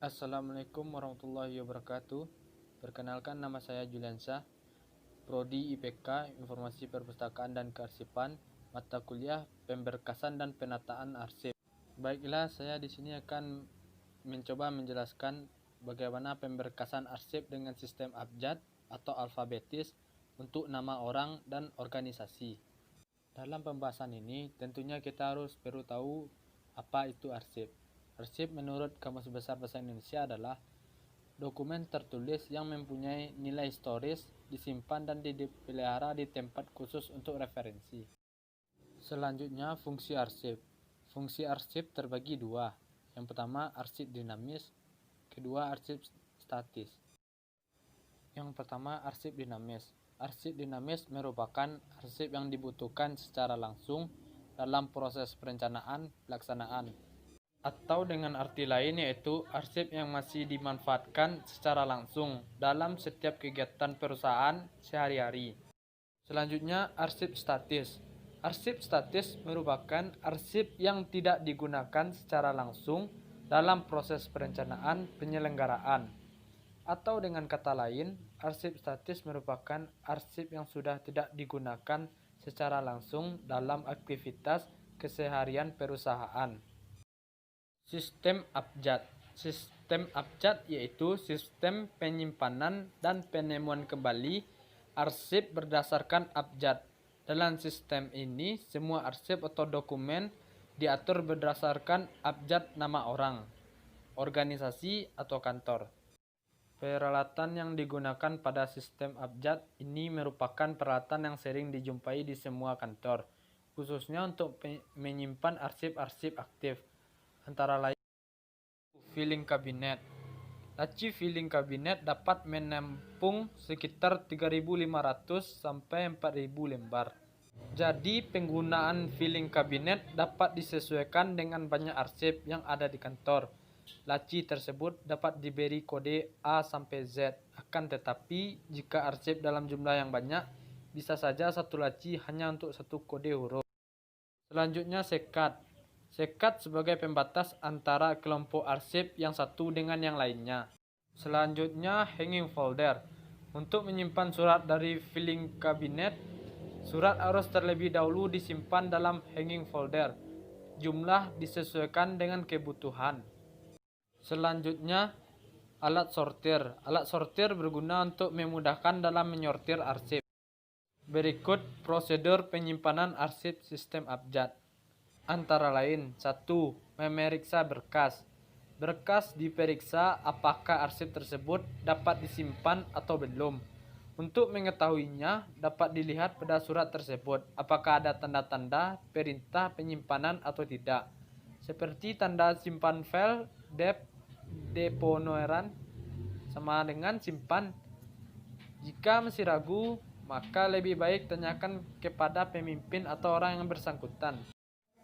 Assalamualaikum warahmatullahi wabarakatuh. Perkenalkan, nama saya Juliansyah, Prodi IPK Informasi Perpustakaan dan Kearsipan, mata kuliah Pemberkasan dan Penataan Arsip. Baiklah, saya di sini akan mencoba menjelaskan bagaimana pemberkasan arsip dengan sistem abjad atau alfabetis untuk nama orang dan organisasi. Dalam pembahasan ini, tentunya kita harus perlu tahu apa itu arsip. Arsip menurut Kamus Besar Bahasa Indonesia adalah dokumen tertulis yang mempunyai nilai historis, disimpan dan dipelihara di tempat khusus untuk referensi. Selanjutnya, fungsi arsip. Fungsi arsip terbagi dua. Yang pertama, arsip dinamis. Kedua, arsip statis. Yang pertama, arsip dinamis. Arsip dinamis merupakan arsip yang dibutuhkan secara langsung dalam proses perencanaan pelaksanaan, atau dengan arti lain yaitu arsip yang masih dimanfaatkan secara langsung dalam setiap kegiatan perusahaan sehari-hari. Selanjutnya, arsip statis. Arsip statis merupakan arsip yang tidak digunakan secara langsung dalam proses perencanaan penyelenggaraan. Atau dengan kata lain, arsip statis merupakan arsip yang sudah tidak digunakan secara langsung dalam aktivitas keseharian perusahaan. Sistem abjad. Sistem abjad yaitu sistem penyimpanan dan penemuan kembali arsip berdasarkan abjad. Dalam sistem ini, semua arsip atau dokumen diatur berdasarkan abjad nama orang, organisasi, atau kantor. Peralatan yang digunakan pada sistem abjad ini merupakan peralatan yang sering dijumpai di semua kantor, khususnya untuk menyimpan arsip-arsip aktif, antara lain filing kabinet. Laci filing kabinet dapat menampung sekitar 3.500 sampai 4.000 lembar. Jadi penggunaan filing kabinet dapat disesuaikan dengan banyak arsip yang ada di kantor. Laci tersebut dapat diberi kode A sampai Z. Akan tetapi jika arsip dalam jumlah yang banyak, bisa saja satu laci hanya untuk satu kode huruf. Selanjutnya, sekat. Sekat sebagai pembatas antara kelompok arsip yang satu dengan yang lainnya. Selanjutnya, hanging folder. Untuk menyimpan surat dari filing kabinet, surat harus terlebih dahulu disimpan dalam hanging folder. Jumlah disesuaikan dengan kebutuhan. Selanjutnya, alat sortir. Alat sortir berguna untuk memudahkan dalam menyortir arsip. Berikut prosedur penyimpanan arsip sistem abjad. Antara lain, 1. Memeriksa berkas. Berkas diperiksa apakah arsip tersebut dapat disimpan atau belum. Untuk mengetahuinya, dapat dilihat pada surat tersebut apakah ada tanda-tanda perintah penyimpanan atau tidak, seperti tanda simpan file, deponoeran, sama dengan simpan. Jika masih ragu, maka lebih baik tanyakan kepada pemimpin atau orang yang bersangkutan.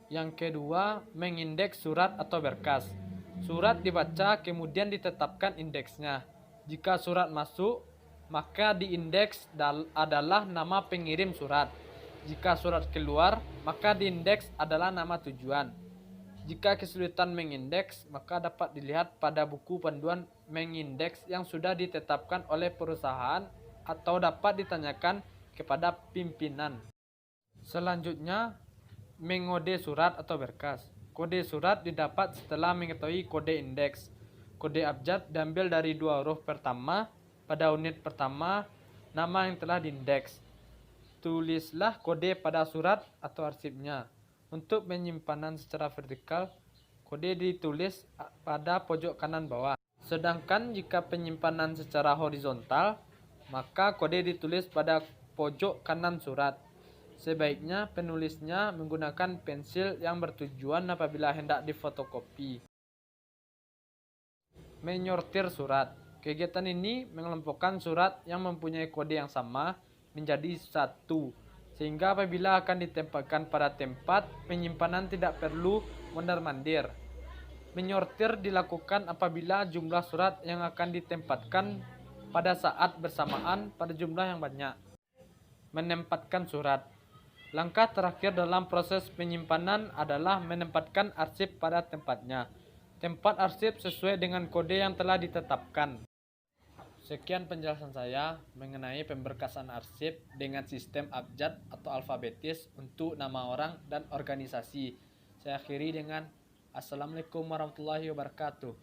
Yang kedua, mengindeks surat atau berkas. Surat dibaca, kemudian ditetapkan indeksnya. Jika surat masuk, maka diindeks adalah nama pengirim surat. Jika surat keluar, maka diindeks adalah nama tujuan. Jika kesulitan mengindeks, maka dapat dilihat pada buku panduan mengindeks yang sudah ditetapkan oleh perusahaan atau dapat ditanyakan kepada pimpinan. Selanjutnya, mengode surat atau berkas. Kode surat didapat setelah mengetahui kode indeks. Kode abjad diambil dari dua huruf pertama pada unit pertama nama yang telah diindeks. Tulislah kode pada surat atau arsipnya. Untuk penyimpanan secara vertikal, kode ditulis pada pojok kanan bawah. Sedangkan jika penyimpanan secara horizontal, maka kode ditulis pada pojok kanan surat. Sebaiknya penulisnya menggunakan pensil yang bertujuan apabila hendak difotokopi. Menyortir surat. Kegiatan ini mengelompokkan surat yang mempunyai kode yang sama menjadi satu, sehingga apabila akan ditempatkan pada tempat penyimpanan tidak perlu mondar-mandir. Menyortir dilakukan apabila jumlah surat yang akan ditempatkan pada saat bersamaan pada jumlah yang banyak. Menempatkan surat. Langkah terakhir dalam proses penyimpanan adalah menempatkan arsip pada tempatnya. tempat arsip sesuai dengan kode yang telah ditetapkan. Sekian penjelasan saya mengenai pemberkasan arsip dengan sistem abjad atau alfabetis untuk nama orang dan organisasi. Saya akhiri dengan Assalamualaikum warahmatullahi wabarakatuh.